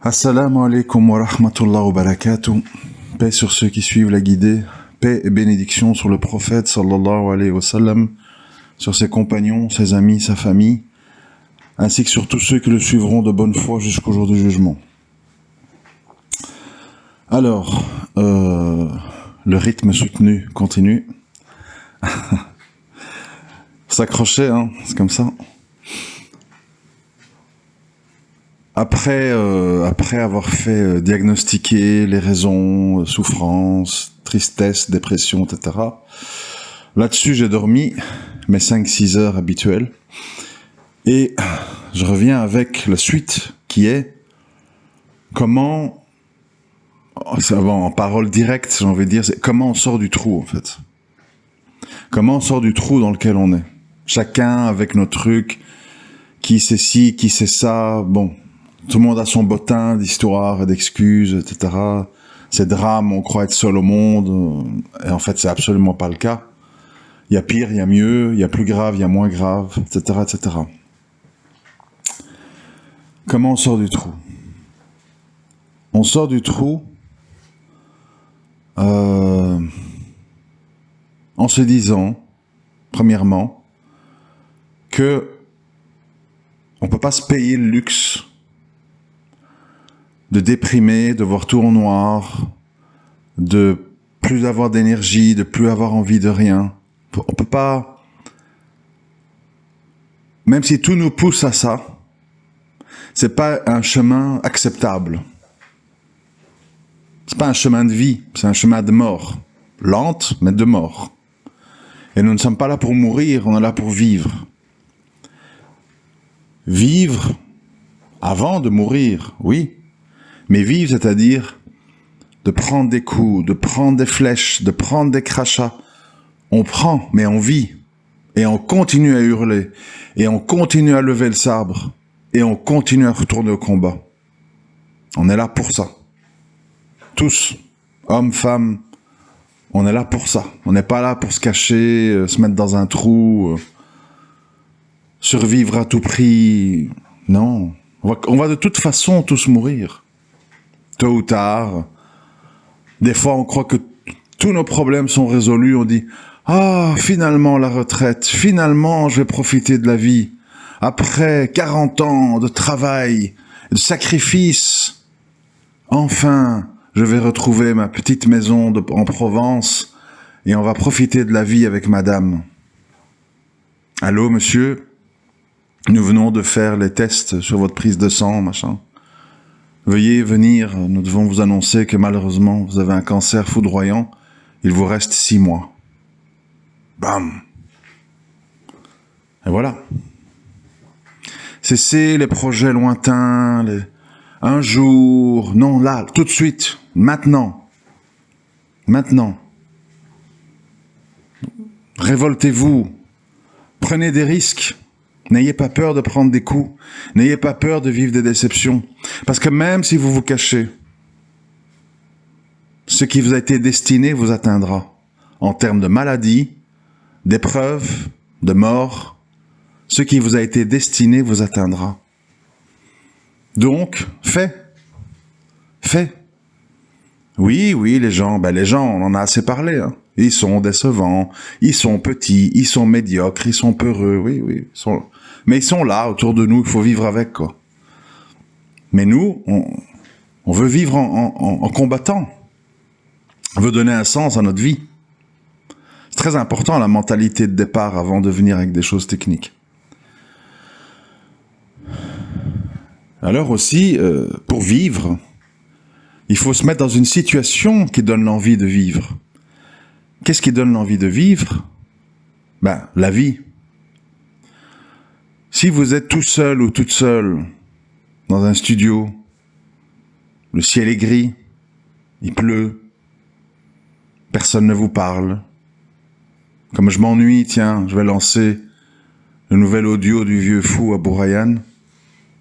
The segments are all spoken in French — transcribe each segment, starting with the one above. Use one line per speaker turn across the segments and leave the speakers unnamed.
Assalamu alaikum wa rahmatullah wa barakatuh. Paix sur ceux qui suivent la guidée. Paix et bénédiction sur le prophète sallallahu alayhi wa sallam, sur ses compagnons, ses amis, sa famille, ainsi que sur tous ceux qui le suivront de bonne foi jusqu'au jour du jugement. Alors, le rythme soutenu continue. S'accrocher, hein, c'est comme ça. Après avoir fait diagnostiquer les raisons, souffrance, tristesse, dépression, etc. Là-dessus, j'ai dormi mes 5-6 heures habituelles. Et je reviens avec la suite qui est comment, en parole directe, j'ai envie de dire, c'est comment on sort du trou, en fait. Comment on sort du trou dans lequel on est. Chacun avec nos trucs, qui sait ci, qui sait ça, bon. Tout le monde a son bottin d'histoires et d'excuses, etc. Ces drames, on croit être seul au monde, et en fait, c'est absolument pas le cas. Il y a pire, il y a mieux, il y a plus grave, il y a moins grave, etc., etc. Comment on sort du trou? On sort du trou en se disant, premièrement, que on peut pas se payer le luxe de déprimer, de voir tout en noir, de plus avoir d'énergie, de plus avoir envie de rien. On peut pas... Même si tout nous pousse à ça, c'est pas un chemin acceptable. C'est pas un chemin de vie, c'est un chemin de mort. Lente, mais de mort. Et nous ne sommes pas là pour mourir, on est là pour vivre. Vivre avant de mourir, oui. Mais vivre, c'est-à-dire de prendre des coups, de prendre des flèches, de prendre des crachats. On prend, mais on vit. Et on continue à hurler. Et on continue à lever le sabre. Et on continue à retourner au combat. On est là pour ça. Tous, hommes, femmes, on est là pour ça. On n'est pas là pour se cacher, se mettre dans un trou, survivre à tout prix. Non. On va de toute façon tous mourir. Tôt ou tard. Des fois, on croit que tous nos problèmes sont résolus. On dit « Ah, finalement la retraite, finalement je vais profiter de la vie. Après 40 ans de travail, de sacrifice, enfin, je vais retrouver ma petite maison en Provence et on va profiter de la vie avec madame. » Allô, monsieur? Nous venons de faire les tests sur votre prise de sang, machin. Veuillez venir, nous devons vous annoncer que malheureusement, vous avez un cancer foudroyant. Il vous reste 6 mois. Bam! Et voilà. Cessez les projets lointains, un jour, non, là, tout de suite, maintenant. Maintenant. Révoltez-vous. Prenez des risques. N'ayez pas peur de prendre des coups. N'ayez pas peur de vivre des déceptions. Parce que même si vous vous cachez, ce qui vous a été destiné vous atteindra. En termes de maladie, d'épreuves, de mort, ce qui vous a été destiné vous atteindra. Donc, fais. Fais. Oui, les gens, on en a assez parlé, hein. Ils sont décevants, ils sont petits, ils sont médiocres, ils sont peureux, oui, mais ils sont là, autour de nous, il faut vivre avec, quoi. Mais nous, on veut vivre en combattant. On veut donner un sens à notre vie. C'est très important, la mentalité de départ, avant de venir avec des choses techniques. Alors aussi, pour vivre, il faut se mettre dans une situation qui donne l'envie de vivre. Qu'est-ce qui donne l'envie de vivre? La vie. Si vous êtes tout seul ou toute seule dans un studio, le ciel est gris, il pleut, personne ne vous parle. Comme je m'ennuie, tiens, je vais lancer le nouvel audio du vieux fou Abou Rayhan.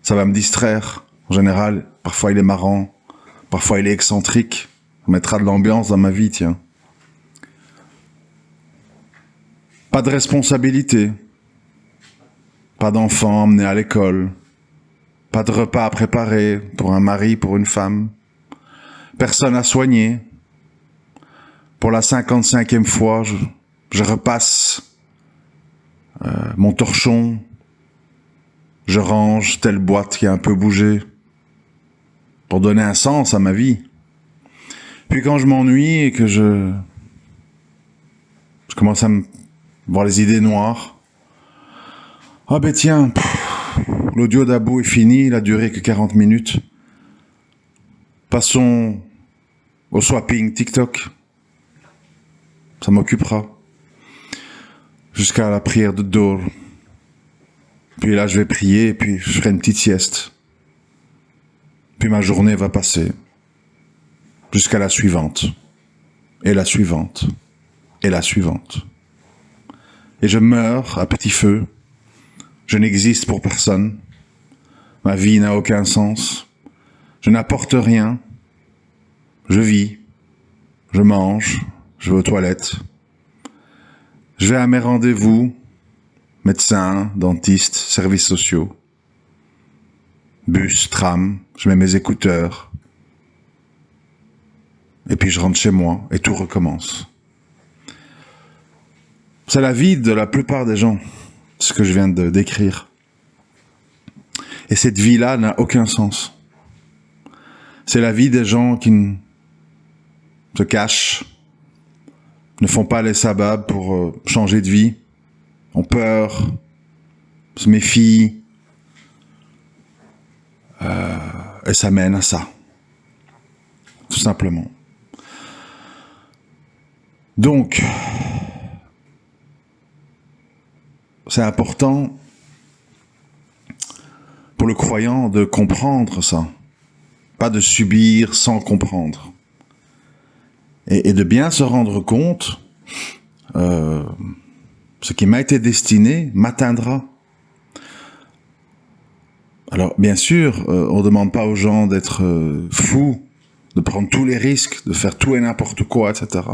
Ça va me distraire. En général, parfois il est marrant, parfois il est excentrique. Ça mettra de l'ambiance dans ma vie, tiens. Pas de responsabilité. Pas d'enfants emmenés à l'école. Pas de repas à préparer pour un mari, pour une femme. Personne à soigner. Pour la 55e fois, je repasse mon torchon. Je range telle boîte qui a un peu bougé. Pour donner un sens à ma vie. Puis quand je m'ennuie et que je commence à me voir les idées noires. Ah ben tiens, l'audio d'Abou est fini, il a duré que 40 minutes. Passons au swapping TikTok. Ça m'occupera. Jusqu'à la prière de Dor. Puis là, je vais prier et puis je ferai une petite sieste. Puis ma journée va passer. Jusqu'à la suivante. Et la suivante. Et la suivante. Et je meurs à petit feu. Je n'existe pour personne. Ma vie n'a aucun sens. Je n'apporte rien. Je vis. Je mange. Je vais aux toilettes. Je vais à mes rendez-vous. Médecins, dentistes, services sociaux. Bus, tram. Je mets mes écouteurs. Et puis je rentre chez moi et tout recommence. C'est la vie de la plupart des gens, ce que je viens de décrire. Et cette vie-là n'a aucun sens. C'est la vie des gens qui se cachent, ne font pas les sababs pour changer de vie, ont peur, se méfient, et ça mène à ça. Tout simplement. Donc, c'est important pour le croyant de comprendre ça, pas de subir sans comprendre. Et de bien se rendre compte, ce qui m'a été destiné m'atteindra. Alors, bien sûr, on ne demande pas aux gens d'être fous, de prendre tous les risques, de faire tout et n'importe quoi, etc.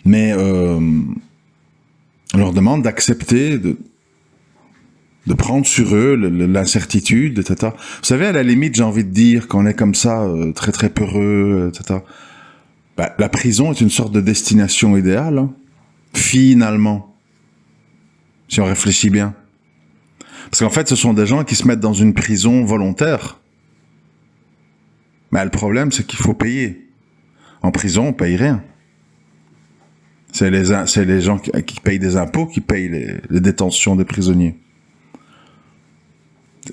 Mais on leur demande d'accepter, de prendre sur eux l'incertitude, etc. Vous savez, à la limite, j'ai envie de dire, quand on est comme ça, très très peureux, etc., bah, la prison est une sorte de destination idéale, hein, finalement, si on réfléchit bien. Parce qu'en fait, ce sont des gens qui se mettent dans une prison volontaire. Mais le problème, c'est qu'il faut payer. En prison, on paye rien. C'est les gens qui payent des impôts qui payent les détentions des prisonniers.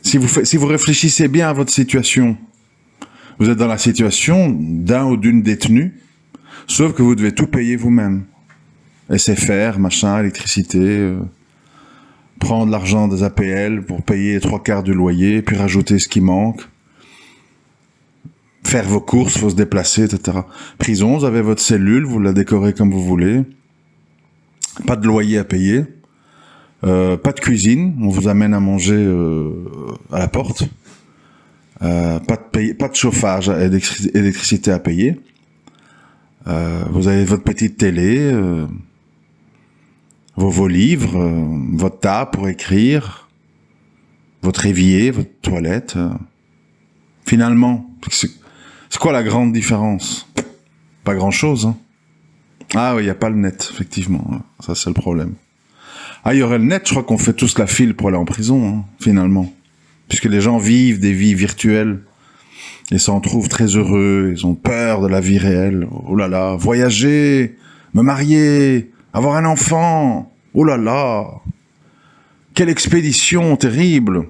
Si vous réfléchissez bien à votre situation, vous êtes dans la situation d'un ou d'une détenue, sauf que vous devez tout payer vous-même. Laisser faire, machin, électricité, prendre l'argent des APL pour payer 3/4 du loyer, puis rajouter ce qui manque, faire vos courses, faut se déplacer, etc. Prison, vous avez votre cellule, vous la décorez comme vous voulez, pas de loyer à payer, pas de cuisine, on vous amène à manger à la porte, pas de chauffage, électricité à payer, vous avez votre petite télé, vos livres, votre table pour écrire, votre évier, votre toilette. Finalement, c'est quoi la grande différence? Pas grand-chose, hein. Ah oui, il n'y a pas le net, effectivement. Ça, c'est le problème. Ah, il y aurait le net, je crois qu'on fait tous la file pour aller en prison, hein, finalement. Puisque les gens vivent des vies virtuelles et s'en trouvent très heureux, ils ont peur de la vie réelle. Oh là là, voyager, me marier, avoir un enfant, oh là là, quelle expédition terrible.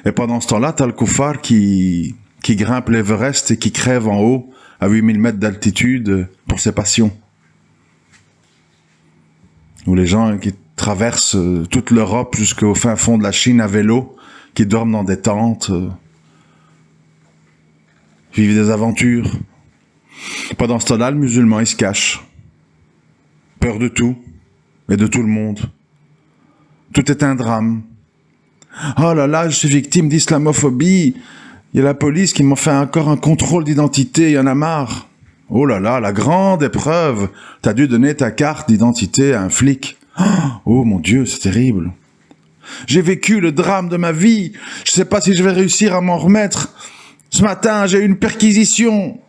Et pendant ce temps-là, t'as le koufar qui grimpe l'Everest et qui crève en haut à 8000 mètres d'altitude pour ses passions. Ou les gens qui traversent toute l'Europe jusqu'au fin fond de la Chine à vélo, qui dorment dans des tentes, vivent des aventures. Pendant ce temps-là, le musulman, il se cache. Peur de tout et de tout le monde. Tout est un drame. Oh là là, je suis victime d'islamophobie. Il y a la police qui m'a fait encore un contrôle d'identité, il y en a marre. Oh là là, la grande épreuve. T'as dû donner ta carte d'identité à un flic. Oh mon Dieu, c'est terrible. J'ai vécu le drame de ma vie. Je sais pas si je vais réussir à m'en remettre. Ce matin, j'ai eu une perquisition.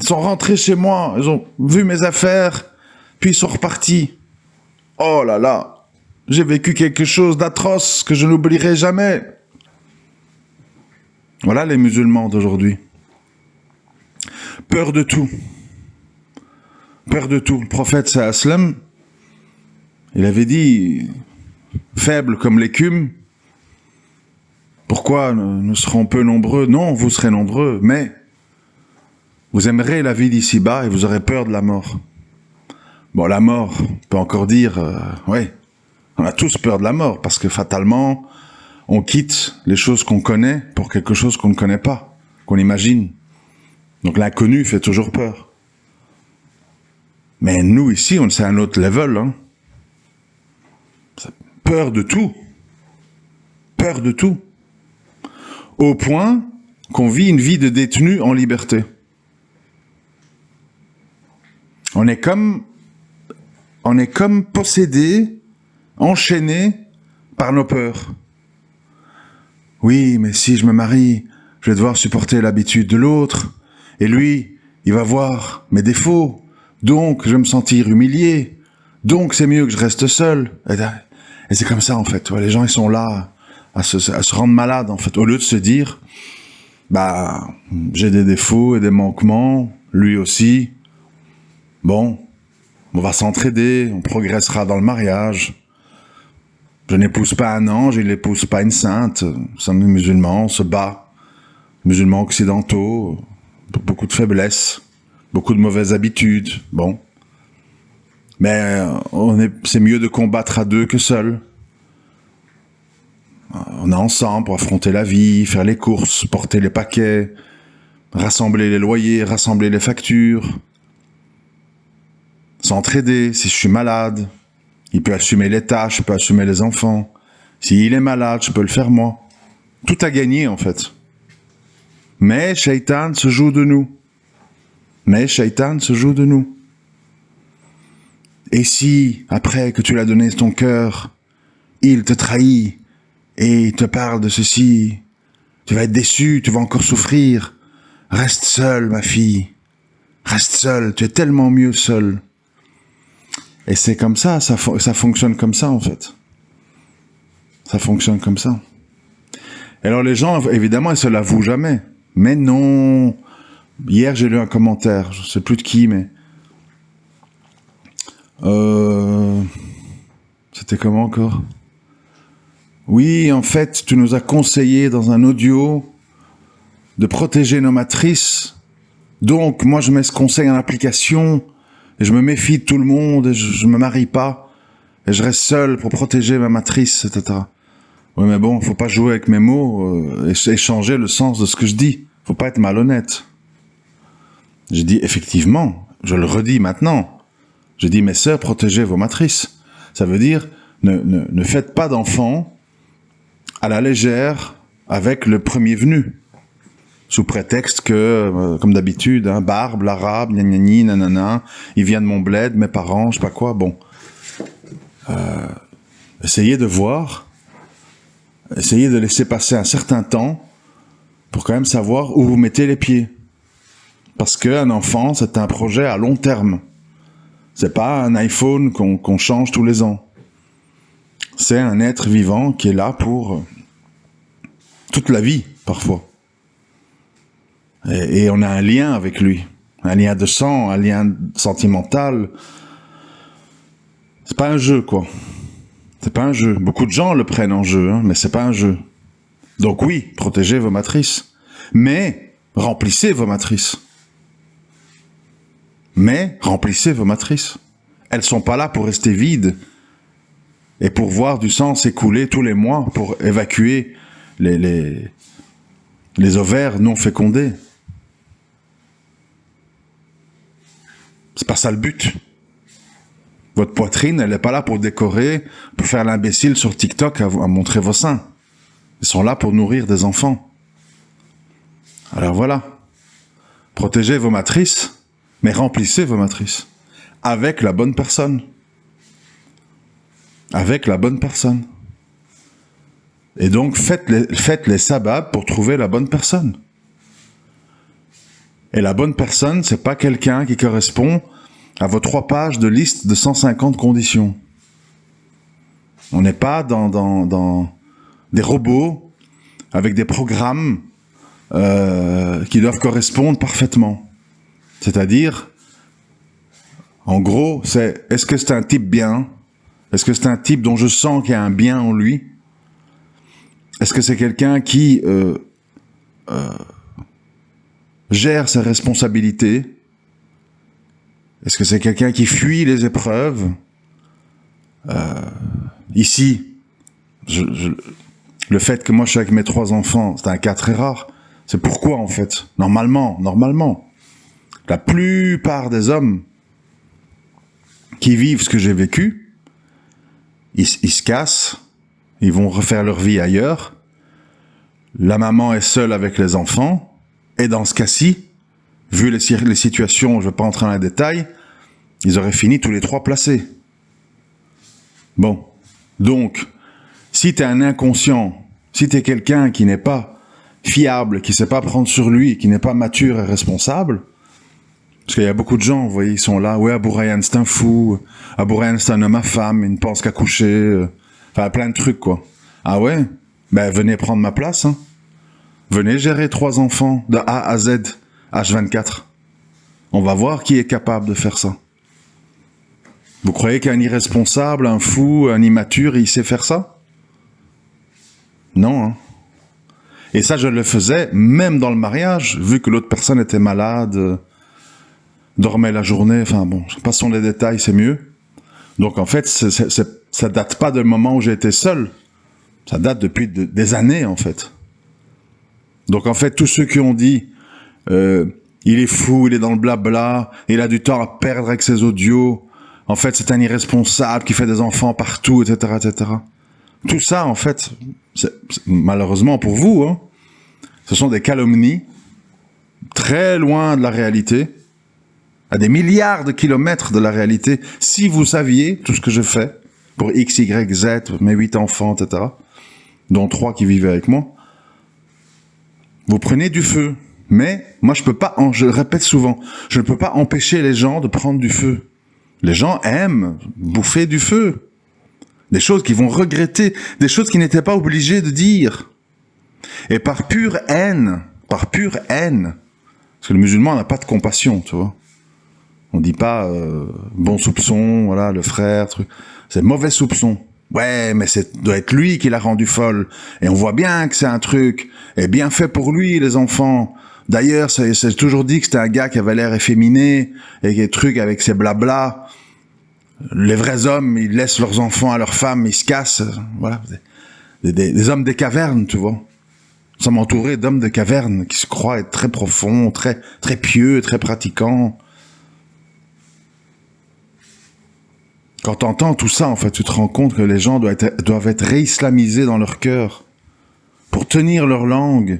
Ils sont rentrés chez moi, ils ont vu mes affaires, puis ils sont repartis. Oh là là, j'ai vécu quelque chose d'atroce que je n'oublierai jamais. Voilà les musulmans d'aujourd'hui. Peur de tout. Peur de tout. Le prophète sallam, il avait dit, faible comme l'écume, pourquoi nous serons peu nombreux? Non, vous serez nombreux, mais vous aimerez la vie d'ici-bas et vous aurez peur de la mort. Bon, la mort, on peut encore dire, oui, on a tous peur de la mort, parce que fatalement, on quitte les choses qu'on connaît pour quelque chose qu'on ne connaît pas, qu'on imagine. Donc l'inconnu fait toujours peur. Mais nous, ici, c'est un autre level. Hein. Peur de tout. Peur de tout. Au point qu'on vit une vie de détenu en liberté. On est comme possédé, enchaîné par nos peurs. Oui, mais si je me marie, je vais devoir supporter l'habitude de l'autre. Et lui, il va voir mes défauts. Donc, je vais me sentir humilié. Donc, c'est mieux que je reste seul. Et c'est comme ça, en fait. Les gens, ils sont là à se rendre malades, en fait. Au lieu de se dire, j'ai des défauts et des manquements. Lui aussi. Bon, on va s'entraider. On progressera dans le mariage. Je n'épouse pas un ange, il n'épouse pas une sainte. Nous sommes des musulmans, on se bat. Musulmans occidentaux, beaucoup de faiblesses, beaucoup de mauvaises habitudes. Bon. Mais c'est mieux de combattre à deux que seul. On est ensemble pour affronter la vie, faire les courses, porter les paquets, rassembler les loyers, rassembler les factures, s'entraider si je suis malade. Il peut assumer les tâches, je peux assumer les enfants. S'il est malade, je peux le faire moi. Tout a gagné, en fait. Mais Shaitan se joue de nous. Et si, après que tu l'as donné ton cœur, il te trahit et il te parle de ceci, tu vas être déçu, tu vas encore souffrir. Reste seule, ma fille. Reste seule, tu es tellement mieux seule. Et c'est comme ça, ça fonctionne comme ça, en fait. Ça fonctionne comme ça. Et alors les gens, évidemment, ils se l'avouent jamais. Mais non. Hier, j'ai lu un commentaire, je sais plus de qui, mais... C'était comment encore? Oui, en fait, tu nous as conseillé dans un audio de protéger nos matrices. Donc, moi, je mets ce conseil en application... Et je me méfie de tout le monde, et je me marie pas, et je reste seul pour protéger ma matrice, etc. Oui, mais bon, faut pas jouer avec mes mots, et changer le sens de ce que je dis. Faut pas être malhonnête. J'ai dit, effectivement, je le redis maintenant. Je dis, mes sœurs, protégez vos matrices. Ça veut dire, ne faites pas d'enfants à la légère avec le premier venu. Sous prétexte que, comme d'habitude, barbe, l'arabe, gna nanana, il vient de mon bled, mes parents, je sais pas quoi, bon. Essayez de voir, essayez de laisser passer un certain temps pour quand même savoir où vous mettez les pieds. Parce qu'un enfant, c'est un projet à long terme. C'est pas un iPhone qu'on change tous les ans. C'est un être vivant qui est là pour toute la vie, parfois. Et on a un lien avec lui, un lien de sang, un lien sentimental. C'est pas un jeu, quoi. C'est pas un jeu. Beaucoup de gens le prennent en jeu, mais c'est pas un jeu. Donc oui, protégez vos matrices. Mais remplissez vos matrices. Elles sont pas là pour rester vides et pour voir du sang s'écouler tous les mois pour évacuer les ovaires non fécondés. C'est pas ça le but. Votre poitrine, elle n'est pas là pour décorer, pour faire l'imbécile sur TikTok à montrer vos seins. Ils sont là pour nourrir des enfants. Alors voilà. Protégez vos matrices, mais remplissez vos matrices. Avec la bonne personne. Et donc, faites les sababs pour trouver la bonne personne. Et la bonne personne, c'est pas quelqu'un qui correspond à vos 3 pages de liste de 150 conditions. On n'est pas dans des robots avec des programmes qui doivent correspondre parfaitement. C'est-à-dire, en gros, est-ce que c'est un type bien? Est-ce que c'est un type dont je sens qu'il y a un bien en lui? Est-ce que c'est quelqu'un qui gère ses responsabilités? Est-ce que c'est quelqu'un qui fuit les épreuves? Ici, le fait que moi je suis avec mes 3 enfants, c'est un cas très rare. C'est pourquoi, en fait, normalement, la plupart des hommes qui vivent ce que j'ai vécu, ils se cassent, ils vont refaire leur vie ailleurs, la maman est seule avec les enfants, et dans ce cas-ci, vu les situations, je ne vais pas entrer dans les détails, ils auraient fini tous les 3 placés. Bon, donc, si tu es un inconscient, si tu es quelqu'un qui n'est pas fiable, qui ne sait pas prendre sur lui, qui n'est pas mature et responsable, parce qu'il y a beaucoup de gens, vous voyez, ils sont là, ouais, Abou Rayhan c'est un fou, Abou Rayhan c'est un homme à femme, il ne pense qu'à coucher, enfin plein de trucs quoi. Ah ouais? Ben venez prendre ma place, hein. Venez gérer 3 enfants de A à Z, H24. On va voir qui est capable de faire ça. Vous croyez qu'un irresponsable, un fou, un immature, il sait faire ça? Non, hein. Et ça, je le faisais même dans le mariage, vu que l'autre personne était malade, dormait la journée, enfin bon, passons les détails, c'est mieux. Donc en fait, ça date pas du moment où j'ai été seul. Ça date depuis des années, en fait. Donc en fait, tous ceux qui ont dit il est fou, il est dans le blabla, il a du temps à perdre avec ses audios, en fait c'est un irresponsable qui fait des enfants partout, etc., etc. Tout ça, en fait, malheureusement pour vous, hein, ce sont des calomnies très loin de la réalité, à des milliards de kilomètres de la réalité. Si vous saviez tout ce que je fais pour X, Y, Z, mes 8 enfants, etc., dont 3 qui vivaient avec moi, vous prenez du feu. Mais moi, je répète souvent, je ne peux pas empêcher les gens de prendre du feu. Les gens aiment bouffer du feu. Des choses qu'ils vont regretter, des choses qu'ils n'étaient pas obligés de dire. Et par pure haine, parce que le musulman n'a pas de compassion, tu vois. On dit pas bon soupçon, voilà, le frère, truc. C'est mauvais soupçon. Ouais, mais doit être lui qui l'a rendu folle. Et on voit bien que c'est un truc. Et bien fait pour lui, les enfants. D'ailleurs, c'est toujours dit que c'était un gars qui avait l'air efféminé, et des trucs avec ses blabla. Les vrais hommes, ils laissent leurs enfants à leurs femmes, ils se cassent. Voilà. Des hommes des cavernes, tu vois. Nous sommes entourés d'hommes de cavernes qui se croient être très profonds, très, très pieux, très pratiquants. Quand tu entends tout ça, en fait, tu te rends compte que les gens doivent être réislamisés dans leur cœur pour tenir leur langue,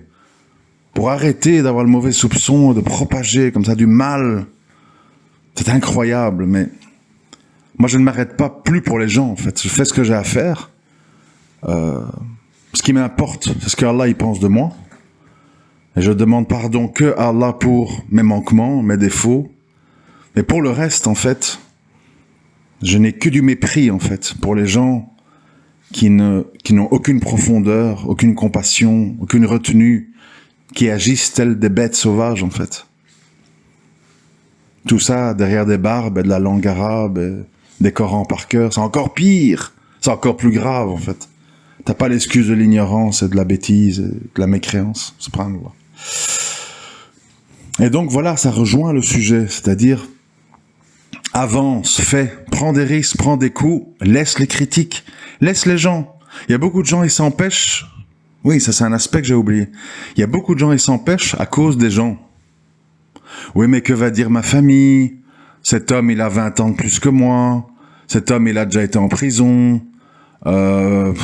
pour arrêter d'avoir le mauvais soupçon, de propager comme ça du mal. C'est incroyable, mais moi, je ne m'arrête pas plus pour les gens, en fait. Je fais ce que j'ai à faire. Ce qui m'importe, c'est ce qu'Allah il pense de moi. Et je demande pardon que à Allah pour mes manquements, mes défauts. Et pour le reste, en fait, je n'ai que du mépris, en fait, pour les gens qui n'ont aucune profondeur, aucune compassion, aucune retenue, qui agissent telles des bêtes sauvages, en fait. Tout ça derrière des barbes et de la langue arabe, et des Corans par cœur, c'est encore pire, c'est encore plus grave, en fait. T'as pas l'excuse de l'ignorance et de la bêtise, et de la mécréance, subhanallah. Et donc voilà, ça rejoint le sujet, c'est-à-dire avance, fais, prends des risques, prends des coups, laisse les critiques, laisse les gens. Il y a beaucoup de gens, ils s'empêchent. Oui, ça c'est un aspect que j'ai oublié. Il y a beaucoup de gens, ils s'empêchent à cause des gens. Oui, mais que va dire ma famille? Cet homme, il a 20 ans de plus que moi. Cet homme, il a déjà été en prison. Il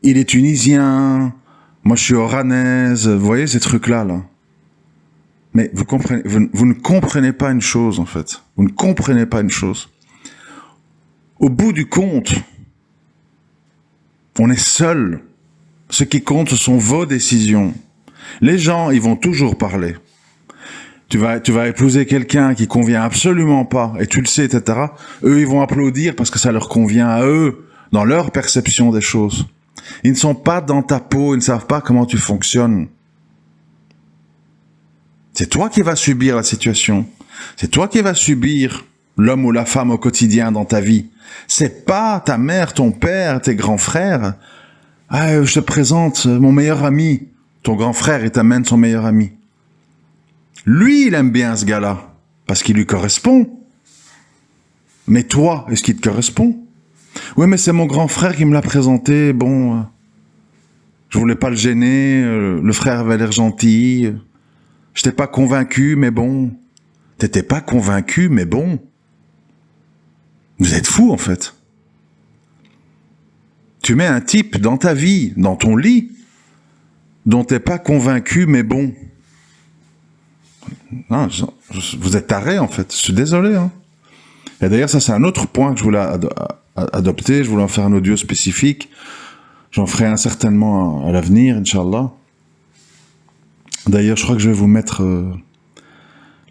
est tunisien. Moi, je suis oranaise. Vous voyez ces trucs-là, là. Mais vous ne comprenez pas une chose, en fait. Vous ne comprenez pas une chose. Au bout du compte, On est seul. Ce qui compte, ce sont vos décisions. Les gens, ils vont toujours parler. Tu vas épouser quelqu'un qui convient absolument pas, et tu le sais, etc. Eux, ils vont applaudir parce que ça leur convient à eux, dans leur perception des choses. Ils ne sont pas dans ta peau, ils ne savent pas comment tu fonctionnes. C'est toi qui vas subir la situation. C'est toi qui vas subir l'homme ou la femme au quotidien dans ta vie. C'est pas ta mère, ton père, tes grands frères. Ah, je te présente mon meilleur ami. Ton grand frère, il t'amène son meilleur ami. Lui, il aime bien ce gars-là, parce qu'il lui correspond. Mais toi, est-ce qu'il te correspond? Oui, mais c'est mon grand frère qui me l'a présenté, bon... je voulais pas le gêner, le frère avait l'air gentil... Je t'ai pas convaincu, mais bon... T'étais pas convaincu, mais bon... Vous êtes fous, en fait. Tu mets un type dans ta vie, dans ton lit, dont t'es pas convaincu, mais bon... Non, vous êtes tarés, en fait. Je suis désolé. Hein. Et d'ailleurs, ça, c'est un autre point que je voulais adopter. Je voulais en faire un audio spécifique. J'en ferai un certainement à l'avenir, Inch'Allah. D'ailleurs, je crois que je vais vous mettre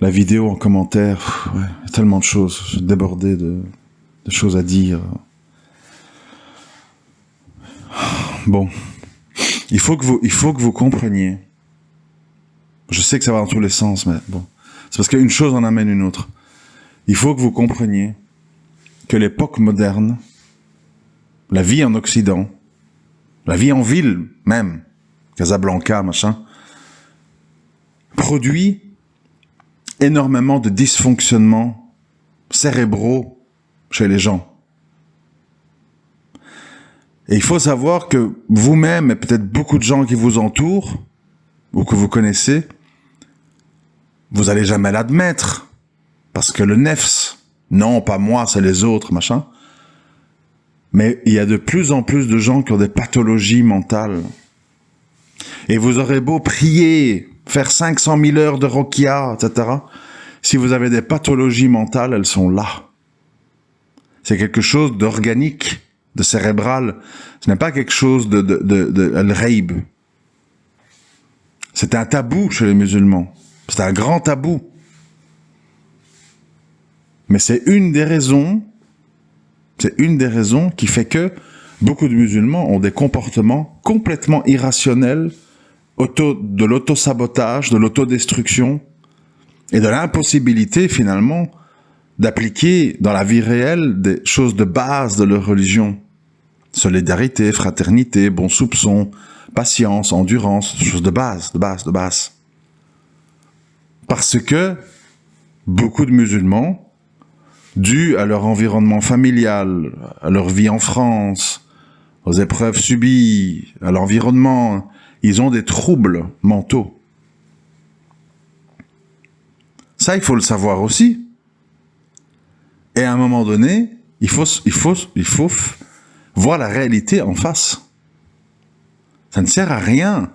la vidéo en commentaire. Ouais, il y a tellement de choses. Je suis débordé de choses à dire. Bon. Il faut que vous compreniez. Je sais que ça va dans tous les sens, mais bon. C'est parce qu'une chose en amène une autre. Il faut que vous compreniez que l'époque moderne, la vie en Occident, la vie en ville même, Casablanca, machin, produit énormément de dysfonctionnements cérébraux chez les gens. Et il faut savoir que vous-même, et peut-être beaucoup de gens qui vous entourent, ou que vous connaissez, vous allez jamais l'admettre. Parce que le nefs, non, pas moi, c'est les autres, machin. Mais il y a de plus en plus de gens qui ont des pathologies mentales. Et vous aurez beau prier, faire 500 000 heures de Rokia, etc. Si vous avez des pathologies mentales, elles sont là. C'est quelque chose d'organique, de cérébral. Ce n'est pas quelque chose de al-Ghaib. C'est un tabou chez les musulmans. C'est un grand tabou. Mais c'est une des raisons qui fait que beaucoup de musulmans ont des comportements complètement irrationnels, de l'auto-sabotage, de l'autodestruction et de l'impossibilité finalement d'appliquer dans la vie réelle des choses de base de leur religion. Solidarité, fraternité, bon soupçon, patience, endurance, choses de base. Parce que beaucoup de musulmans, dû à leur environnement familial, à leur vie en France, aux épreuves subies, à l'environnement, ils ont des troubles mentaux. Ça, il faut le savoir aussi. Et à un moment donné, il faut voir la réalité en face. Ça ne sert à rien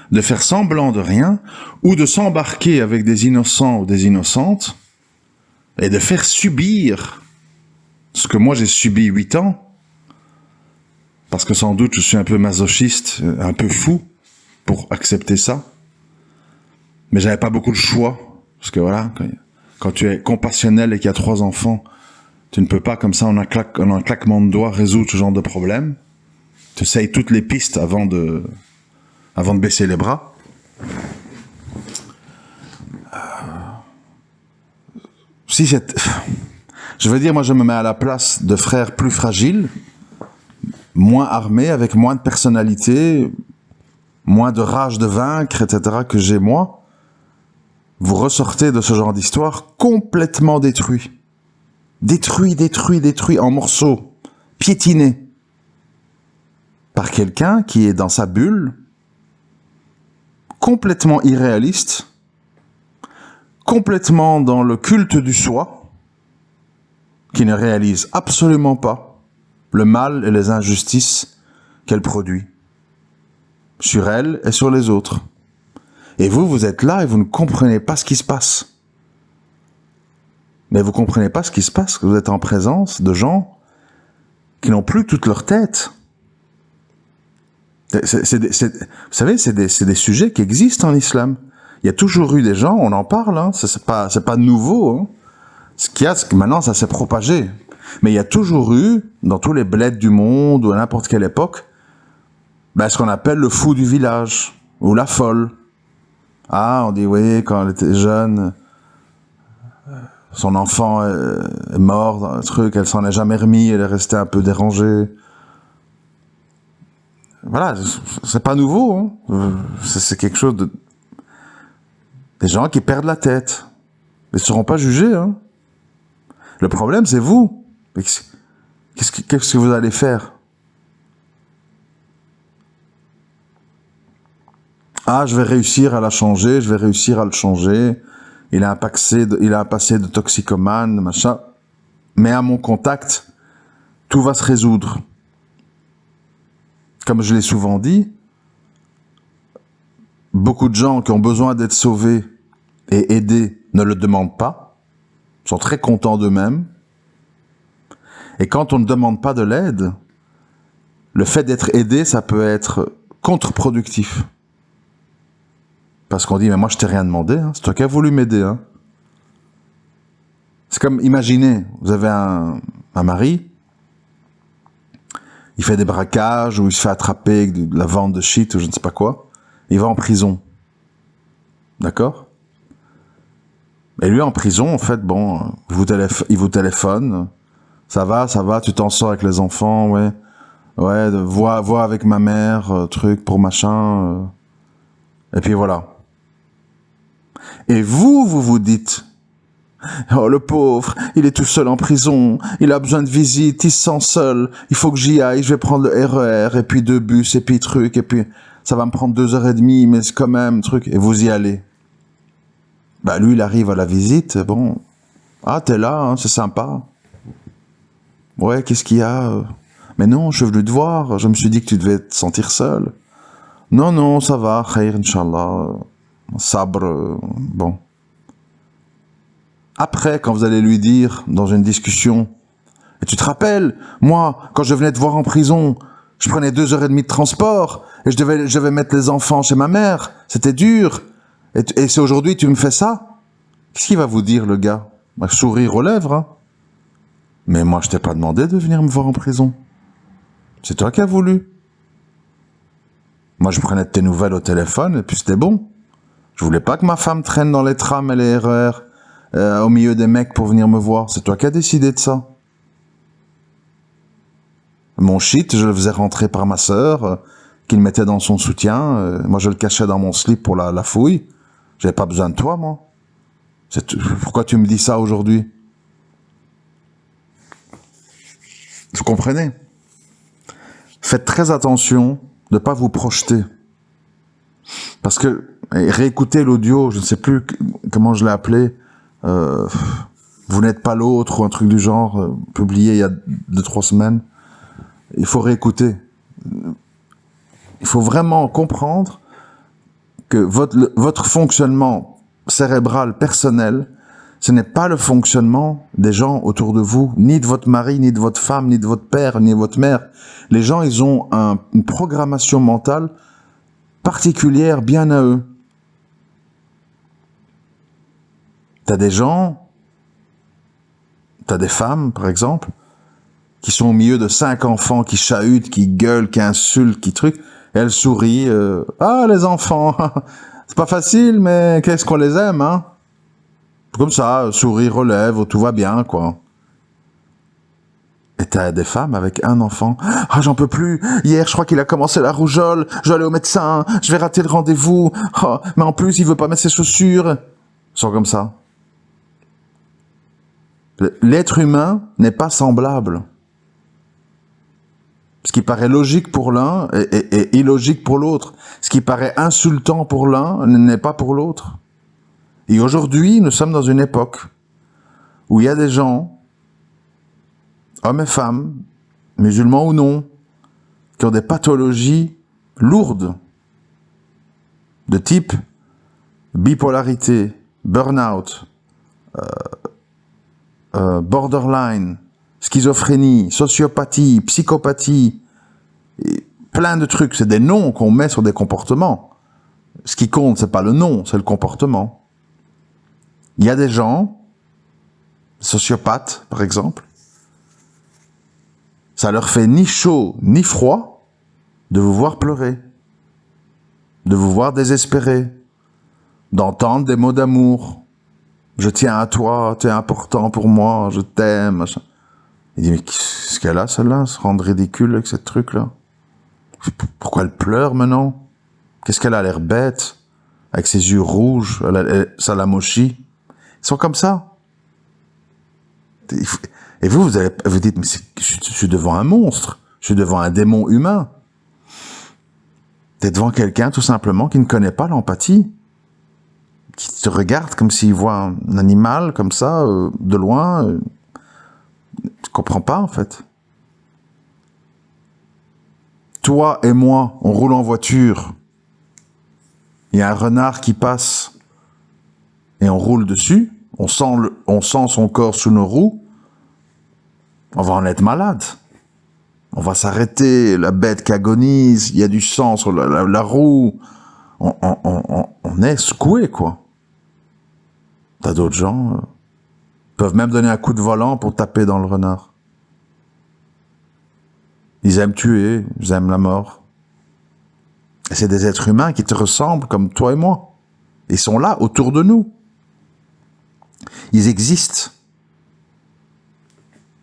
de faire semblant de rien ou de s'embarquer avec des innocents ou des innocentes et de faire subir ce que moi j'ai subi 8 ans, parce que sans doute je suis un peu masochiste, un peu fou pour accepter ça, mais j'avais pas beaucoup de choix, parce que voilà, quand tu es compassionnel et qu'il y a 3 enfants, tu ne peux pas comme ça en un claquement de doigts résoudre ce genre de problème. Tu essayes toutes les pistes avant de baisser les bras. Je veux dire, moi je me mets à la place de frères plus fragiles, moins armés, avec moins de personnalité, moins de rage de vaincre, etc. que j'ai moi. Vous ressortez de ce genre d'histoire complètement détruit. Détruit en morceaux, piétiné. Par quelqu'un qui est dans sa bulle, complètement irréaliste, complètement dans le culte du soi, qui ne réalise absolument pas le mal et les injustices qu'elle produit, sur elle et sur les autres. Et vous êtes là et vous ne comprenez pas ce qui se passe. Mais vous comprenez pas ce qui se passe, que vous êtes en présence de gens qui n'ont plus toute leur tête. Vous savez, c'est des sujets qui existent en islam. Il y a toujours eu des gens, on en parle, hein, c'est pas nouveau. Hein. Ce qu'il y a, c'est que maintenant, ça s'est propagé. Mais il y a toujours eu, dans tous les bleds du monde, ou à n'importe quelle époque, ce qu'on appelle le fou du village, ou la folle. Ah, on dit, oui, quand elle était jeune, son enfant est mort dans un truc, elle s'en est jamais remis, elle est restée un peu dérangée. Voilà, c'est pas nouveau, hein. C'est quelque chose de... Des gens qui perdent la tête. Ils ne seront pas jugés, hein. Le problème, c'est vous. Qu'est-ce que vous allez faire? Ah, je vais réussir à la changer, je vais réussir à le changer. Il a un passé de toxicomane, machin. Mais à mon contact, tout va se résoudre. Comme je l'ai souvent dit, beaucoup de gens qui ont besoin d'être sauvés et aidés ne le demandent pas, sont très contents d'eux-mêmes. Et quand on ne demande pas de l'aide, le fait d'être aidé, ça peut être contre-productif. Parce qu'on dit, mais moi je t'ai rien demandé, hein, c'est toi qui as voulu m'aider. Hein. C'est comme, imaginez, vous avez un mari, il fait des braquages, ou il se fait attraper avec de la vente de shit, ou je ne sais pas quoi, il va en prison. D'accord? Et lui en prison, en fait, bon, il vous téléphone, ça va, tu t'en sors avec les enfants, ouais, vois avec ma mère, truc pour machin, et puis voilà. Et vous dites, oh le pauvre, il est tout seul en prison, il a besoin de visite, il se sent seul, il faut que j'y aille, je vais prendre le RER, et puis 2 bus, et puis truc, et puis ça va me prendre 2h30, mais c'est quand même truc, et vous y allez. Lui, il arrive à la visite, bon, ah, t'es là, hein, c'est sympa. Ouais, qu'est-ce qu'il y a? Mais non, je suis venu te voir, je me suis dit que tu devais te sentir seul. Non, ça va, khair, Inch'Allah, sabre, bon. Après, quand vous allez lui dire, dans une discussion, et tu te rappelles, moi, quand je venais te voir en prison, je prenais 2h30 de transport, et je devais mettre les enfants chez ma mère, c'était dur, et c'est aujourd'hui tu me fais ça? Qu'est-ce qu'il va vous dire, le gars? Sourire aux lèvres, hein. Mais moi, je t'ai pas demandé de venir me voir en prison. C'est toi qui as voulu. Moi, je prenais de tes nouvelles au téléphone, et puis c'était bon. Je voulais pas que ma femme traîne dans les trams et les RER, au milieu des mecs pour venir me voir. C'est toi qui as décidé de ça. Mon shit, je le faisais rentrer par ma sœur, qu'il mettait dans son soutien. Moi, je le cachais dans mon slip pour la fouille. J'avais pas besoin de toi, moi. Pourquoi tu me dis ça aujourd'hui? Vous comprenez? Faites très attention de ne pas vous projeter. Parce que, réécoutez l'audio, je ne sais plus comment je l'ai appelé, vous n'êtes pas l'autre, ou un truc du genre, publié il y a 2-3 semaines. Il faut réécouter. Il faut vraiment comprendre que votre fonctionnement cérébral personnel, ce n'est pas le fonctionnement des gens autour de vous, ni de votre mari, ni de votre femme, ni de votre père, ni de votre mère. Les gens, ils ont une programmation mentale particulière, bien à eux. T'as des gens, t'as des femmes, par exemple, qui sont au milieu de 5 enfants qui chahutent, qui gueulent, qui insultent, qui truc, et elles sourient. Ah, les enfants, c'est pas facile, mais qu'est-ce qu'on les aime, hein? Comme ça, sourire aux lèvres, tout va bien, quoi. Et t'as des femmes avec un enfant. Ah, j'en peux plus. Hier, je crois qu'il a commencé la rougeole. Je vais aller au médecin. Je vais rater le rendez-vous. Oh, mais en plus, il veut pas mettre ses chaussures. Ils sont comme ça. L'être humain n'est pas semblable. Ce qui paraît logique pour l'un est illogique pour l'autre. Ce qui paraît insultant pour l'un n'est pas pour l'autre. Et aujourd'hui, nous sommes dans une époque où il y a des gens, hommes et femmes, musulmans ou non, qui ont des pathologies lourdes de type bipolarité, burn-out, borderline, schizophrénie, sociopathie, psychopathie, plein de trucs. C'est des noms qu'on met sur des comportements. Ce qui compte, c'est pas le nom, c'est le comportement. Il y a des gens, sociopathes par exemple, ça leur fait ni chaud ni froid de vous voir pleurer, de vous voir désespérer, d'entendre des mots d'amour. Je tiens à toi, tu es important pour moi, je t'aime, machin. Il dit, mais qu'est-ce qu'elle a, celle-là, se rendre ridicule avec ce truc-là? Pourquoi elle pleure maintenant? Qu'est-ce qu'elle a l'air bête, avec ses yeux rouges, ça la mochit. Ils sont comme ça. Et vous dites, mais je suis devant un monstre, je suis devant un démon humain. T'es devant quelqu'un, tout simplement, qui ne connaît pas l'empathie, qui te regarde comme s'il voit un animal, comme ça, de loin. Tu comprends pas, en fait. Toi et moi, on roule en voiture. Il y a un renard qui passe et on roule dessus. On sent son corps sous nos roues. On va en être malade. On va s'arrêter, la bête qui agonise, il y a du sang sur la roue. On est secoué, quoi. T'as d'autres gens peuvent même donner un coup de volant pour taper dans le renard. Ils aiment tuer, ils aiment la mort. Et c'est des êtres humains qui te ressemblent comme toi et moi. Ils sont là, autour de nous. Ils existent.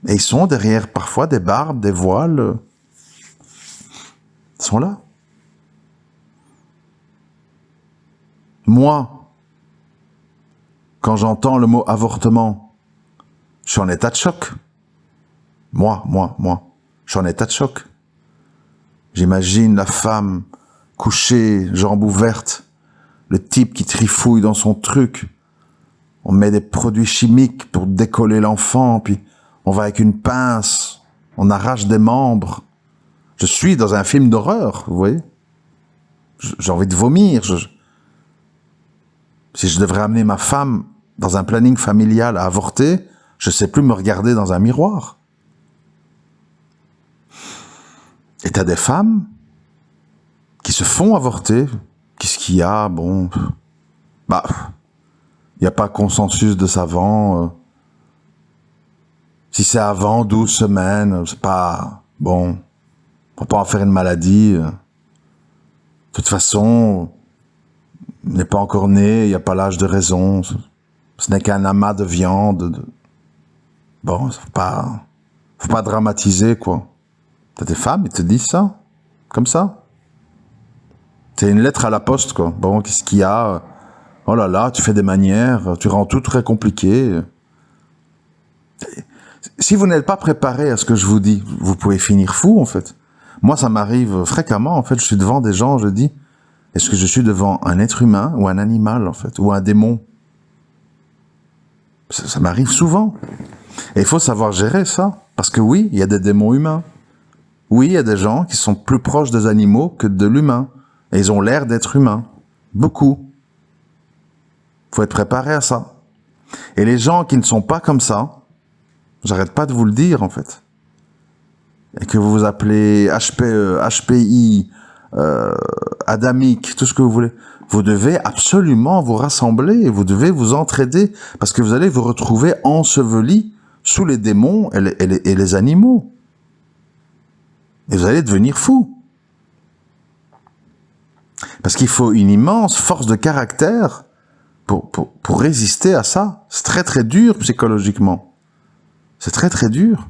Et ils sont derrière parfois des barbes, des voiles. Ils sont là. Moi, quand j'entends le mot avortement, je suis en état de choc. Moi, je suis en état de choc. J'imagine la femme couchée, jambes ouvertes, le type qui trifouille dans son truc. On met des produits chimiques pour décoller l'enfant, puis on va avec une pince, on arrache des membres. Je suis dans un film d'horreur, vous voyez. J'ai envie de vomir. Si je devrais amener ma femme dans un planning familial à avorter, je ne sais plus me regarder dans un miroir. Et t'as des femmes qui se font avorter. Qu'est-ce qu'il y a? Bon, il n'y a pas consensus de savants. Si c'est avant 12 semaines, c'est pas bon. Faut pas en faire une maladie. De toute façon, il n'est pas encore né, il n'y a pas l'âge de raison. Ce n'est qu'un amas de viande. Bon, faut pas dramatiser, quoi. T'as des femmes, ils te disent ça, comme ça. C'est une lettre à la poste, quoi. Bon, qu'est-ce qu'il y a? Oh là là, tu fais des manières, tu rends tout très compliqué. Si vous n'êtes pas préparé à ce que je vous dis, vous pouvez finir fou, en fait. Moi, ça m'arrive fréquemment, en fait. Je suis devant des gens, je dis, est-ce que je suis devant un être humain ou un animal, en fait, ou un démon? Ça m'arrive souvent. Et il faut savoir gérer ça. Parce que oui, il y a des démons humains. Oui, il y a des gens qui sont plus proches des animaux que de l'humain. Et ils ont l'air d'être humains. Beaucoup. Il faut être préparé à ça. Et les gens qui ne sont pas comme ça, j'arrête pas de vous le dire, en fait. Et que vous vous appelez HPE, HPI, adamique, tout ce que vous voulez. Vous devez absolument vous rassembler, vous devez vous entraider, parce que vous allez vous retrouver ensevelis sous les démons et les animaux. Et vous allez devenir fou. Parce qu'il faut une immense force de caractère pour résister à ça. C'est très très dur psychologiquement. C'est très très dur.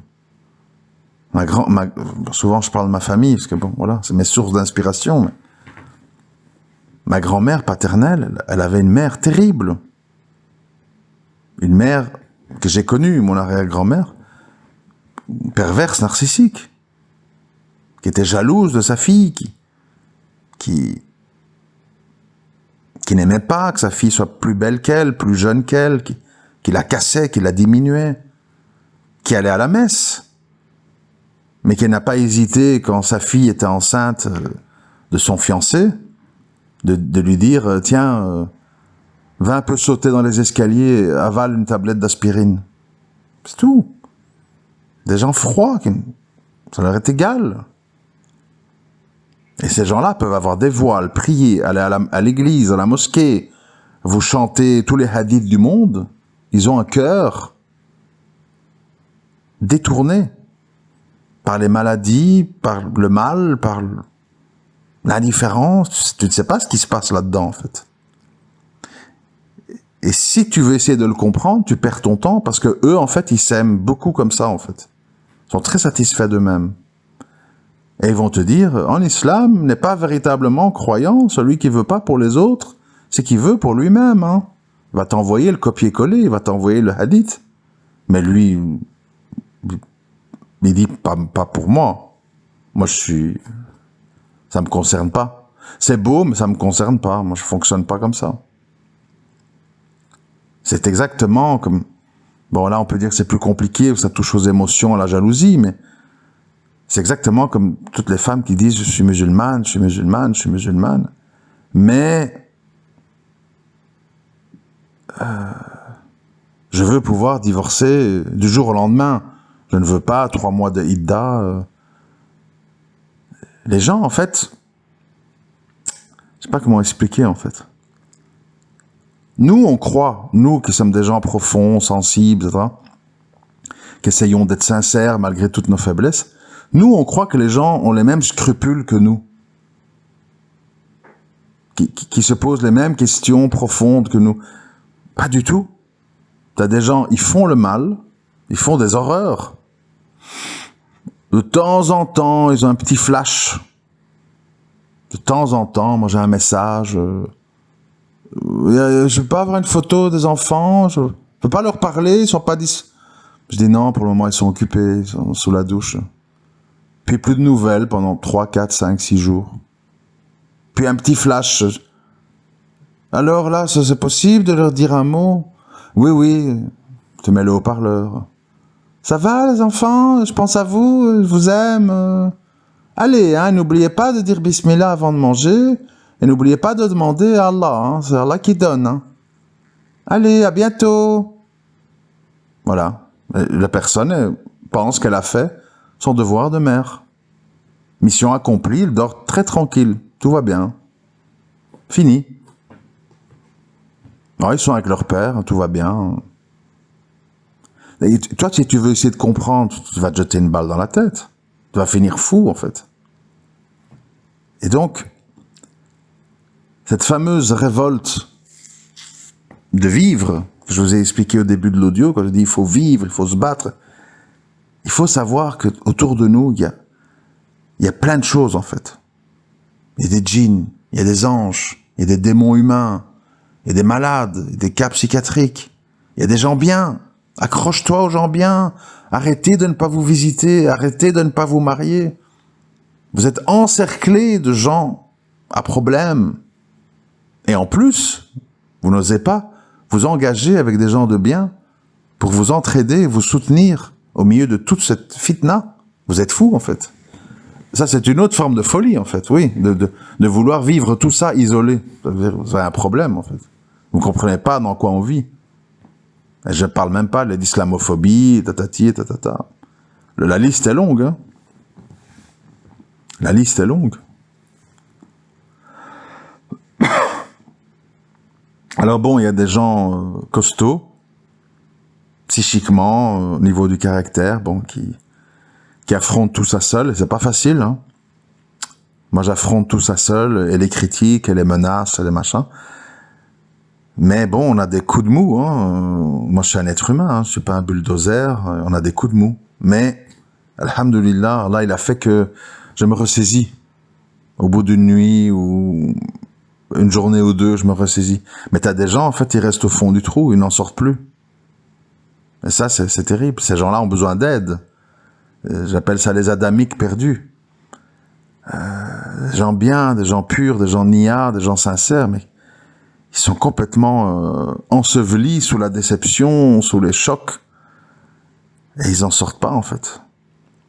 Souvent je parle de ma famille, parce que bon, voilà, c'est mes sources d'inspiration. Mais ma grand-mère paternelle, elle avait une mère terrible. Une mère que j'ai connue, mon arrière-grand-mère, perverse, narcissique, qui était jalouse de sa fille, qui n'aimait pas que sa fille soit plus belle qu'elle, plus jeune qu'elle, qui la cassait, qui la diminuait, qui allait à la messe, mais qui n'a pas hésité, quand sa fille était enceinte de son fiancé, de lui dire, tiens, va un peu sauter dans les escaliers, avale une tablette d'aspirine. C'est tout. Des gens froids, ça leur est égal. Et ces gens-là peuvent avoir des voiles, prier, aller à l'église, à la mosquée, vous chanter tous les hadiths du monde. Ils ont un cœur détourné par les maladies, par le mal, par l'indifférence. Tu ne sais pas ce qui se passe là-dedans, en fait. Et si tu veux essayer de le comprendre, tu perds ton temps parce que eux, en fait, ils s'aiment beaucoup comme ça, en fait. Ils sont très satisfaits d'eux-mêmes. Et ils vont te dire, en islam, n'est pas véritablement croyant, celui qui veut pas pour les autres, c'est qu'il veut pour lui-même, hein. Il va t'envoyer le copier-coller, il va t'envoyer le hadith. Mais lui, il dit, pas pour moi. Moi, ça me concerne pas. C'est beau, mais ça me concerne pas. Moi, je fonctionne pas comme ça. C'est exactement comme, bon, là, on peut dire que c'est plus compliqué, ça touche aux émotions, à la jalousie, mais c'est exactement comme toutes les femmes qui disent « je suis musulmane, je suis musulmane, je suis musulmane ». Mais je veux pouvoir divorcer du jour au lendemain. Je ne veux pas 3 mois de idda. Les gens, en fait, je sais pas comment expliquer, en fait. Nous, on croit, nous qui sommes des gens profonds, sensibles, etc., qui essayons d'être sincères malgré toutes nos faiblesses, nous, on croit que les gens ont les mêmes scrupules que nous, qui se posent les mêmes questions profondes que nous. Pas du tout. T'as des gens, ils font le mal, ils font des horreurs. De temps en temps, ils ont un petit flash. De temps en temps, moi j'ai un message. Je peux pas avoir une photo des enfants, je peux pas leur parler, ils sont pas Je dis non, pour le moment ils sont occupés, ils sont sous la douche. Puis plus de nouvelles pendant 3, 4, 5, 6 jours. Puis un petit flash. Alors là, c'est possible de leur dire un mot? Oui, oui, te mets le haut-parleur. Ça va les enfants? Je pense à vous, je vous aime. Allez, hein, n'oubliez pas de dire Bismillah avant de manger. Et n'oubliez pas de demander à Allah, hein, c'est Allah qui donne. Hein. Allez, à bientôt. Voilà. La personne pense qu'elle a fait son devoir de mère. Mission accomplie, elle dort très tranquille. Tout va bien. Fini. Alors, ils sont avec leur père, tout va bien. Et toi, si tu veux essayer de comprendre, tu vas te jeter une balle dans la tête. Tu vas finir fou, en fait. Et donc, cette fameuse révolte de vivre, que je vous ai expliqué au début de l'audio, quand je dis il faut vivre, il faut se battre, il faut savoir qu'autour de nous, il y a plein de choses, en fait. Il y a des djinns, il y a des anges, il y a des démons humains, il y a des malades, il y a des cas psychiatriques, il y a des gens bien. Accroche-toi aux gens bien. Arrêtez de ne pas vous visiter, arrêtez de ne pas vous marier. Vous êtes encerclés de gens à problème. Et en plus, vous n'osez pas vous engager avec des gens de bien pour vous entraider, vous soutenir au milieu de toute cette fitna. Vous êtes fous, en fait. Ça, c'est une autre forme de folie, en fait, oui, de vouloir vivre tout ça isolé. Vous avez un problème, en fait. Vous ne comprenez pas dans quoi on vit. Et je ne parle même pas de l'islamophobie, tatati, tatata. La liste est longue, hein. La liste est longue. Alors bon, il y a des gens costauds, psychiquement, au niveau du caractère, bon, qui affrontent tout ça seul, et c'est pas facile, hein. Moi, j'affronte tout ça seul, et les critiques, et les menaces, et les machins. Mais bon, on a des coups de mou, hein. Moi, je suis un être humain, hein. Je suis pas un bulldozer, on a des coups de mou. Mais, alhamdoulilah, Allah, il a fait que je me ressaisis. Au bout d'une nuit, ou une journée ou deux, je me ressaisis. Mais t'as des gens, en fait, ils restent au fond du trou, ils n'en sortent plus. Et ça, c'est terrible. Ces gens-là ont besoin d'aide. J'appelle ça les adamiques perdus. Des gens bien, des gens purs, des gens niais, des gens sincères, mais ils sont complètement ensevelis sous la déception, sous les chocs. Et ils en sortent pas, en fait.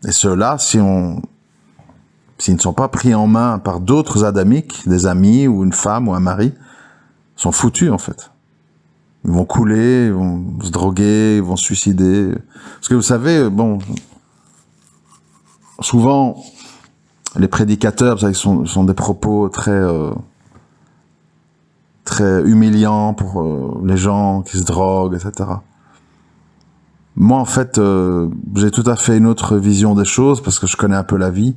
Et ceux-là, s'ils ne sont pas pris en main par d'autres adamiques, des amis, ou une femme, ou un mari, sont foutus, en fait. Ils vont couler, ils vont se droguer, ils vont se suicider. Parce que vous savez, bon, souvent, les prédicateurs, ça, ils sont des propos très humiliants pour les gens qui se droguent, etc. Moi, en fait, j'ai tout à fait une autre vision des choses parce que je connais un peu la vie.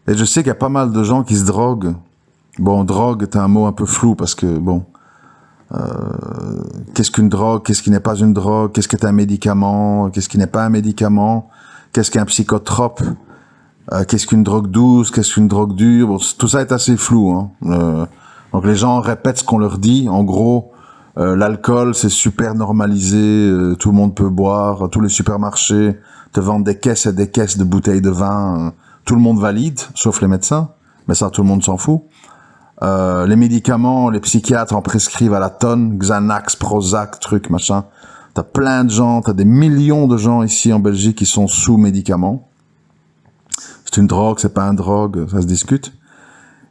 Et je sais qu'il y a pas mal de gens qui se droguent. Bon, drogue est un mot un peu flou parce que, bon, qu'est-ce qu'une drogue, qu'est-ce qui n'est pas une drogue, qu'est-ce qui est un médicament, qu'est-ce qui n'est pas un médicament, qu'est-ce qu'un psychotrope, qu'est-ce qu'une drogue douce, qu'est-ce qu'une drogue dure, bon, tout ça est assez flou, hein. Donc les gens répètent ce qu'on leur dit, en gros, l'alcool c'est super normalisé, tout le monde peut boire, tous les supermarchés te vendent des caisses et des caisses de bouteilles de vin, tout le monde valide, sauf les médecins, mais ça tout le monde s'en fout. Les médicaments, les psychiatres en prescrivent à la tonne, Xanax, Prozac, truc, machin. T'as plein de gens, t'as des millions de gens ici en Belgique qui sont sous médicaments. C'est une drogue, c'est pas une drogue, ça se discute.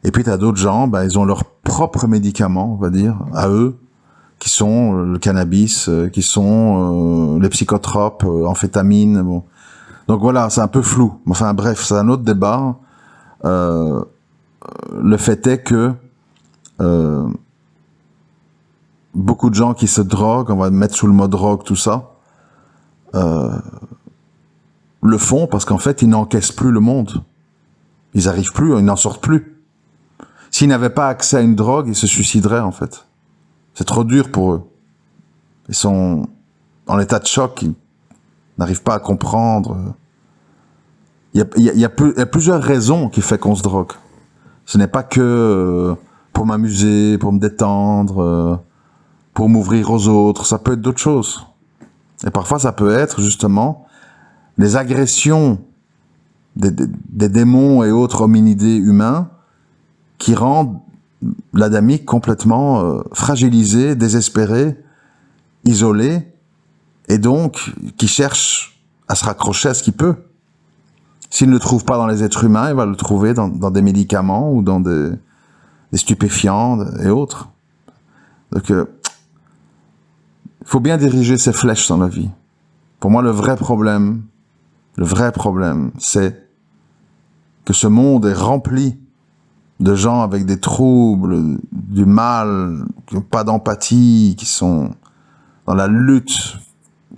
Et puis t'as d'autres gens, ben, ils ont leurs propres médicaments, on va dire, à eux, qui sont le cannabis, qui sont les psychotropes, amphétamines, bon. Donc voilà, c'est un peu flou. Enfin bref, c'est un autre débat. Le fait est que beaucoup de gens qui se droguent, on va mettre sous le mot drogue tout ça, le font parce qu'en fait, ils n'encaissent plus le monde. Ils arrivent plus, ils n'en sortent plus. S'ils n'avaient pas accès à une drogue, ils se suicideraient, en fait. C'est trop dur pour eux. Ils sont en état de choc, ils n'arrivent pas à comprendre. Il y a plusieurs raisons qui font qu'on se drogue. Ce n'est pas que pour m'amuser, pour me détendre, pour m'ouvrir aux autres. Ça peut être d'autres choses. Et parfois, ça peut être, justement, les agressions des démons et autres hominidés humains qui rendent l'adamique complètement fragilisé, désespéré, isolé, et donc qui cherche à se raccrocher à ce qu'il peut. S'il ne le trouve pas dans les êtres humains, il va le trouver dans des médicaments ou dans des stupéfiants et autres. Donc, il faut bien diriger ses flèches dans la vie. Pour moi, le vrai problème, c'est que ce monde est rempli de gens avec des troubles, du mal, qui n'ont pas d'empathie, qui sont dans la lutte,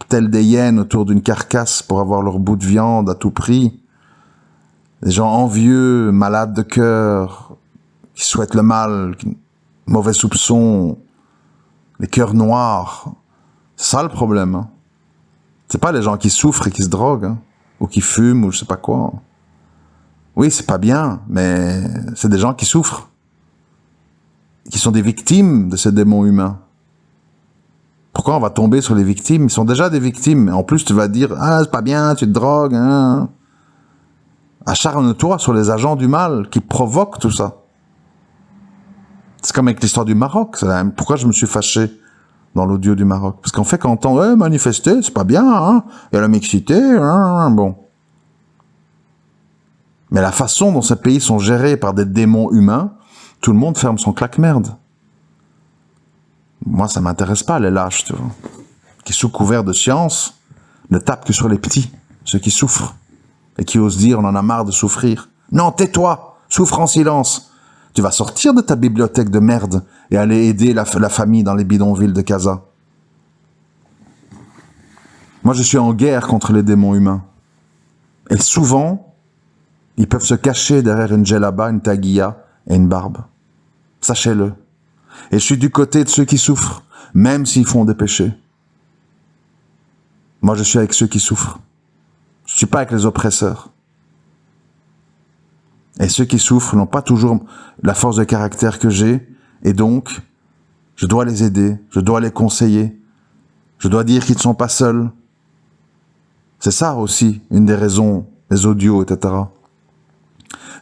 tels des hyènes autour d'une carcasse pour avoir leur bout de viande à tout prix. Des gens envieux, malades de cœur, qui souhaitent le mal, mauvais soupçons, les cœurs noirs. C'est ça le problème. Hein. C'est pas les gens qui souffrent et qui se droguent, hein, ou qui fument, ou je sais pas quoi. Oui, c'est pas bien, mais c'est des gens qui souffrent, qui sont des victimes de ces démons humains. Pourquoi on va tomber sur les victimes? Ils sont déjà des victimes. En plus, tu vas dire, ah, c'est pas bien, tu te drogues, hein. Acharne-toi sur les agents du mal qui provoquent tout ça. C'est comme avec l'histoire du Maroc. Pourquoi je me suis fâché dans l'audio du Maroc? Parce qu'en fait, quand on entend, manifester, c'est pas bien, hein. Il y a la mixité, hein, bon. Mais la façon dont ces pays sont gérés par des démons humains, tout le monde ferme son claque-merde. Moi, ça m'intéresse pas, les lâches, tu vois. Qui, sous couvert de science, ne tapent que sur les petits, ceux qui souffrent. Et qui osent dire, on en a marre de souffrir. Non, tais-toi, souffre en silence. Tu vas sortir de ta bibliothèque de merde et aller aider la famille dans les bidonvilles de Casa. Moi, je suis en guerre contre les démons humains. Et souvent, ils peuvent se cacher derrière une djellaba, une taguilla et une barbe. Sachez-le. Et je suis du côté de ceux qui souffrent, même s'ils font des péchés. Moi, je suis avec ceux qui souffrent. Je suis pas avec les oppresseurs. Et ceux qui souffrent n'ont pas toujours la force de caractère que j'ai, et donc, je dois les aider, je dois les conseiller, je dois dire qu'ils ne sont pas seuls. C'est ça aussi, une des raisons, les audios, etc.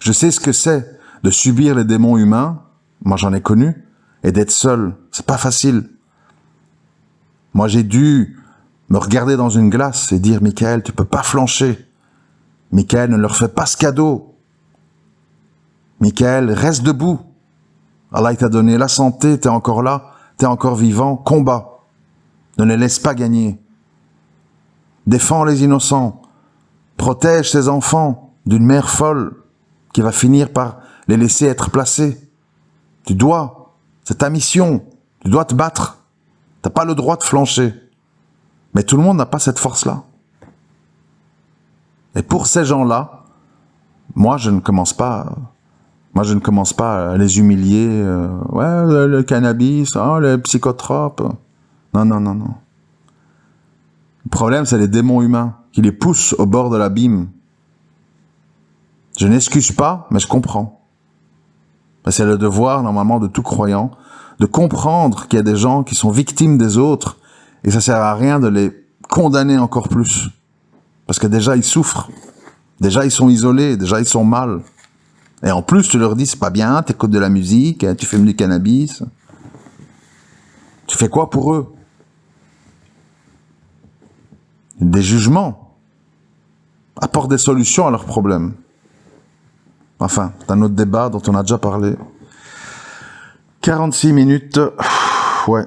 Je sais ce que c'est de subir les démons humains, moi j'en ai connu, et d'être seul. C'est pas facile. Moi j'ai dû me regarder dans une glace et dire, Michael, tu peux pas flancher. Michael, ne leur fais pas ce cadeau. Michael, reste debout. Allah t'a donné la santé, t'es encore là, t'es encore vivant, combat. Ne les laisse pas gagner. Défends les innocents. Protège tes enfants. d'une mère folle qui va finir par les laisser être placés. Tu dois, c'est ta mission, tu dois te battre. Tu n'as pas le droit de flancher. Mais tout le monde n'a pas cette force-là. Et pour ces gens-là, moi je ne commence pas à les humilier. Ouais, le cannabis, les psychotropes. Non, non, non, non. Le problème, c'est les démons humains qui les poussent au bord de l'abîme. Je n'excuse pas, mais je comprends. C'est le devoir, normalement, de tout croyant, de comprendre qu'il y a des gens qui sont victimes des autres, et ça sert à rien de les condamner encore plus. Parce que déjà, ils souffrent. Déjà, ils sont isolés. Déjà, ils sont mal. Et en plus, tu leur dis, c'est pas bien, t'écoutes de la musique, tu fumes du cannabis. Tu fais quoi pour eux? Des jugements. Apporte des solutions à leurs problèmes. Enfin, c'est un autre débat dont on a déjà parlé. 46 minutes. Ouais.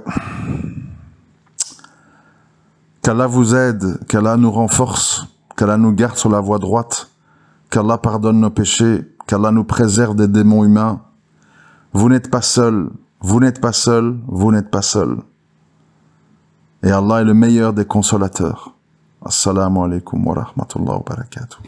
Qu'Allah vous aide, qu'Allah nous renforce, qu'Allah nous garde sur la voie droite, qu'Allah pardonne nos péchés, qu'Allah nous préserve des démons humains. Vous n'êtes pas seul, vous n'êtes pas seul, vous n'êtes pas seul. Et Allah est le meilleur des consolateurs. Assalamu alaikum wa rahmatullahi wa barakatuh.